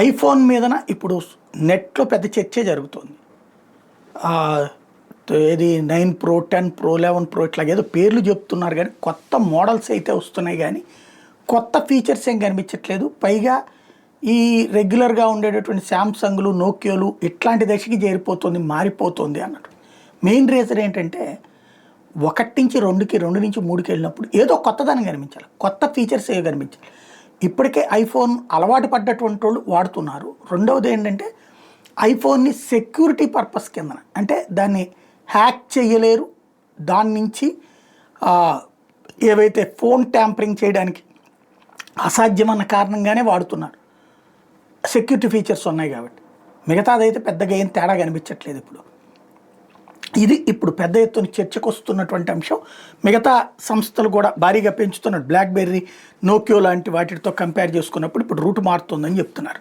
IPhone మీదన ఇప్పుడు నెట్లో పెద్ద చర్చే జరుగుతుంది. ఏది 9 Pro, 10 Pro, 11 Pro ఇట్లాగ ఏదో పేర్లు చెప్తున్నారు కానీ కొత్త మోడల్స్ అయితే వస్తున్నాయి కానీ కొత్త ఫీచర్స్ ఏం కనిపించట్లేదు. పైగా ఈ రెగ్యులర్గా ఉండేటటువంటి శాంసంగ్లు, నోకియోలు ఇట్లాంటి దశకి చేరిపోతుంది, మారిపోతుంది అన్నట్టు. మెయిన్ రీజన్ ఏంటంటే 1 నుంచి 2కి, 2 నుంచి 3కి వెళ్ళినప్పుడు ఏదో కొత్తదనం కనిపించాలి, కొత్త ఫీచర్స్ ఏవి కనిపించాలి. ఇప్పటికే ఐఫోన్ అలవాటు పడ్డటువంటి వాళ్ళు వాడుతున్నారు. రెండవది ఏంటంటే ఐఫోన్ని సెక్యూరిటీ పర్పస్ కిందన, అంటే దాన్ని హ్యాక్ చేయలేరు, దాని నుంచి ఏవైతే ఫోన్ ట్యాంపరింగ్ చేయడానికి అసాధ్యమన్న కారణంగానే వాడుతున్నారు. సెక్యూరిటీ ఫీచర్స్ ఉన్నాయి కాబట్టి. మిగతాదైతే పెద్దగా ఏం తేడా కనిపించట్లేదు ఇప్పుడు. ఇది ఇప్పుడు పెద్ద ఎత్తున చర్చకు వస్తున్నటువంటి అంశం. మిగతా సంస్థలు కూడా భారీగా పెంచుతున్నారు. బ్లాక్బెర్రీ, నోకియో లాంటి వాటితో కంపేర్ చేసుకున్నప్పుడు ఇప్పుడు రూట్ మారుతుందని చెప్తున్నారు.